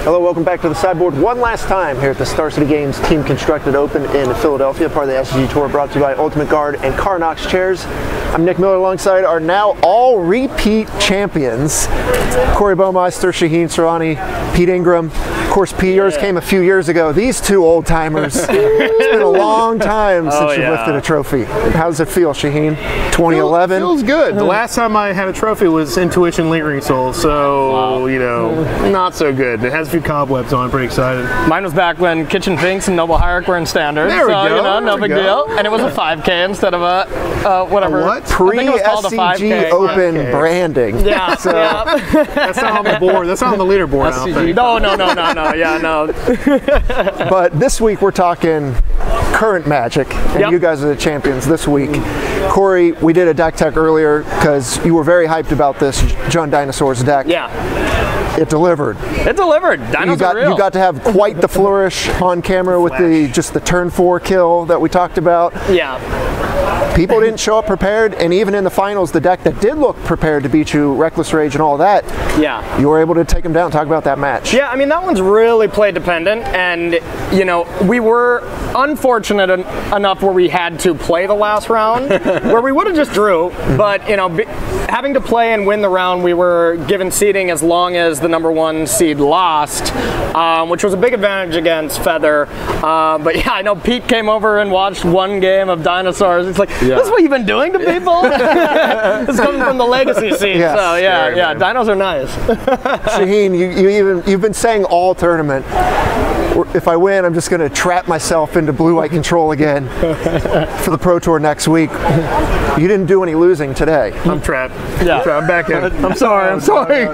Hello, welcome back to the sideboard one last time here at the Star City Games Team Constructed Open in Philadelphia, part of the SCG Tour, brought to you by Ultimate Guard and Carnox Chairs. I'm Nick Miller alongside our now all repeat champions, Corey Baumeister, Soorani, Pete Ingram. Of course, Pete, yours came a few years ago. These two old timers. It's been a long time since you lifted a trophy. How does it feel, Shaheen? 2011? Feels good. The last time I had a trophy was Intuition Lingering Soul, so, you know, not so good. It has a few cobwebs on. I'm pretty excited. Mine was back when Kitchen Finks and Noble Hierarch were in standard. There we go. You know, no big deal. And it was a 5K instead of a whatever. A what? Pre-SCG Open branding. Yeah. So, That's not on the board. That's not on the leaderboard. SCG. No. Yeah, no. But this week we're talking current Magic, and you guys are the champions this week. Corey, we did a deck tech earlier because you were very hyped about this John Dinosaurs deck. Yeah. It delivered. It delivered. Dinos are real. You got to have quite the flourish on camera with the turn 4 kill that we talked about. Yeah. People didn't show up prepared, and even in the finals, the deck that did look prepared to beat you, Reckless Rage and all that, you were able to take them down. Talk about that match. Yeah, I mean, that one's really play dependent, and, you know, we were unfortunate enough where we had to play the last round, where we would have just drew, but, you know, having to play and win the round, we were given seeding as long as the #1 seed lost, which was a big advantage against Feather. But yeah, I know Pete came over and watched one game of Dinosaurs. It's like, this is what you've been doing to people? It's coming from the legacy scene. Yes. So yeah, dinos are nice. Shaheen, you've been saying all tournament, if I win, I'm just going to trap myself into blue-white control again for the Pro Tour next week. You didn't do any losing today. I'm trapped. Yeah. I'm back in. I'm sorry.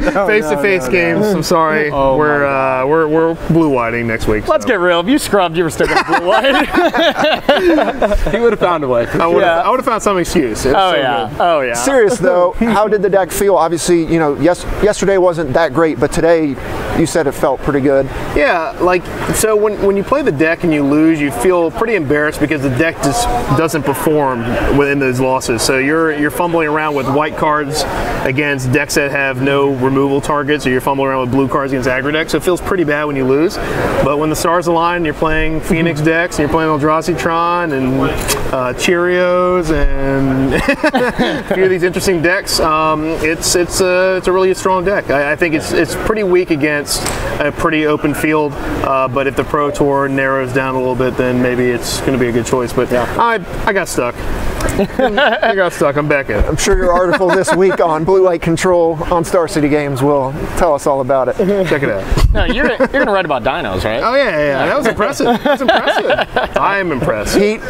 Face-to-face games. I'm sorry. We're blue-whiting next week. Let's get real. If you scrubbed, you were still going to blue-white. He would have found a way. I would have found some excuse. Oh yeah. Serious though, how did the deck feel? Obviously, you know, yesterday wasn't that great, but today you said it felt pretty good. Yeah, like, so when you play the deck and you lose, you feel pretty embarrassed because the deck just doesn't perform within those losses. So you're fumbling around with white cards against decks that have no removal targets, or you're fumbling around with blue cards against aggro decks. So it feels pretty bad when you lose. But when the stars align and you're playing Phoenix decks and you're playing Eldrazi Tron and Cheerios and a few of these interesting decks, it's a really strong deck. I think it's pretty weak against a pretty open field, but if the Pro Tour narrows down a little bit, then maybe it's going to be a good choice. But I got stuck. I got stuck. I'm back in. I'm sure your article this week on blue-white control on Star City Games will tell us all about it. Check it out. No, you're going to write about dinos, right? Oh yeah. That was impressive. That's impressive. I am impressed. Pete,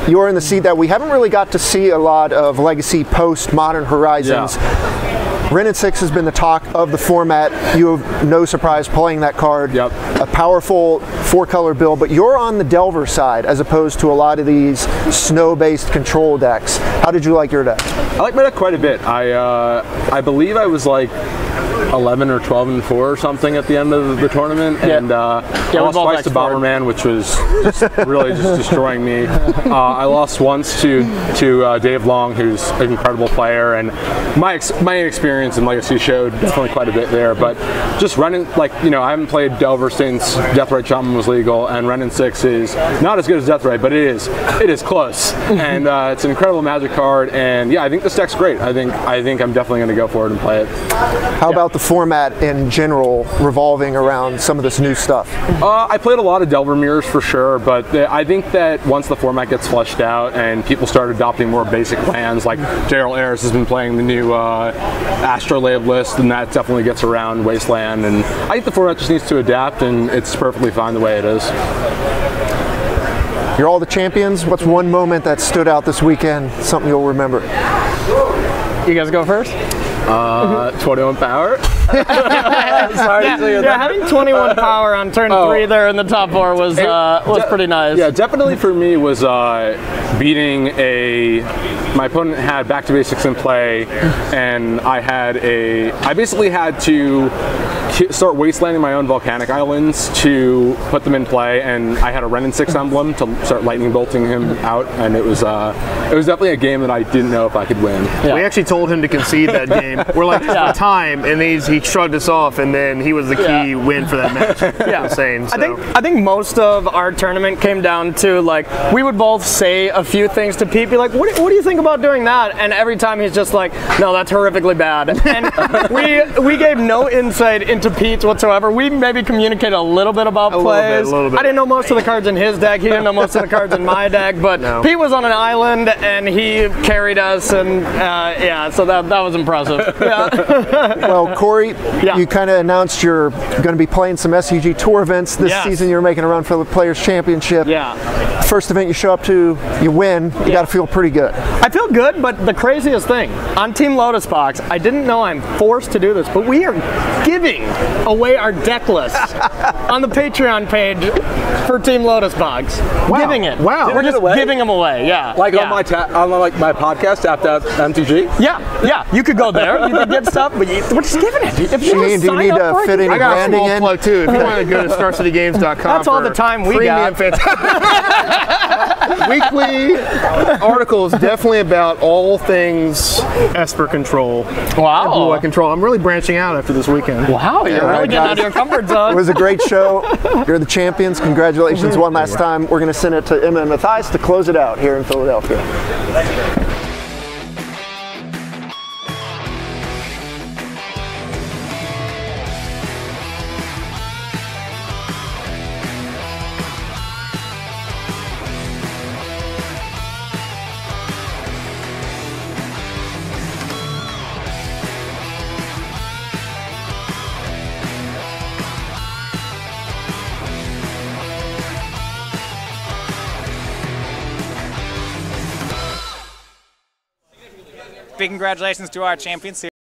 you're in the seat that we haven't really got to see a lot of Legacy post Modern Horizons. Wrenn and 6 has been the talk of the format. You have no surprise playing that card. A powerful 4-color build, but you're on the Delver side as opposed to a lot of these snow-based control decks. How did you like your deck? I like my deck quite a bit. I believe I was like 11 or 12-4 or something at the end of the tournament, and I lost twice to Bomberman, which was really just destroying me. I lost once to Dave Long, who's an incredible player, and my experience in Legacy showed definitely quite a bit there. But just running, like, you know, I haven't played Delver since Deathrite Shaman was legal, and Wrenn and 6 is not as good as Deathrite, but it is close, and it's an incredible Magic card. And yeah, I think this deck's great. I think I'm definitely going to go for it and play it. How about the format in general revolving around some of this new stuff? I played a lot of Delver Mirrors for sure, but I think that once the format gets fleshed out and people start adopting more basic lands, like Gerald Ayers has been playing the new Astrolabe list, and that definitely gets around Wasteland, and I think the format just needs to adapt, and it's perfectly fine the way it is. You're all the champions. What's one moment that stood out this weekend, something you'll remember? You guys go first? 21 power. Sorry to say that. Having 21 power on turn 3 there in the top 4 was pretty nice. Yeah, definitely for me was beating my opponent had back to basics in play, and I basically had to start wastelanding my own volcanic islands to put them in play, and I had a Wrenn and 6 emblem to start lightning bolting him out, and it was definitely a game that I didn't know if I could win. We actually told him to concede that game. We're like, for time, and he shrugged us off, and then he was the key win for that match. Yeah, insane. So. I think most of our tournament came down to like we would both say a few things to Pete, be like, what do you think about doing that? And every time he's just like, no, that's horrifically bad. And we gave no insight into Pete's whatsoever. We maybe communicated a little bit about plays. A little bit. I didn't know most of the cards in his deck. He didn't know most of the cards in my deck. But Pete was on an island and he carried us, and so that was impressive. Yeah. Well, Corey, you kind of announced you're going to be playing some SCG Tour events this season. You're making a run for the Players Championship. Yeah. First event you show up to, you win. You got to feel pretty good. I feel good, but the craziest thing on Team Lotus Box, I didn't know I'm forced to do this, but we are giving away our deck list on the Patreon page for Team Lotus Box. Wow. Giving it. Wow. We're just giving them away. Yeah. Like on my my podcast, Tapped Out MTG. Yeah. You could go there. You could get stuff, but we're just giving it. If you do you need to fit any I got a branding small in? plug too. If you want to go to StarCityGames.com, That's all the time we got. Weekly articles, definitely about all things Esper control. Wow. Blue White control. I'm really branching out after this weekend. Wow, you're really getting out of your comfort zone. It was a great show. You're the champions. Congratulations one last time. We're going to send it to Emma and Matthias to close it out here in Philadelphia. Big congratulations to our champions here.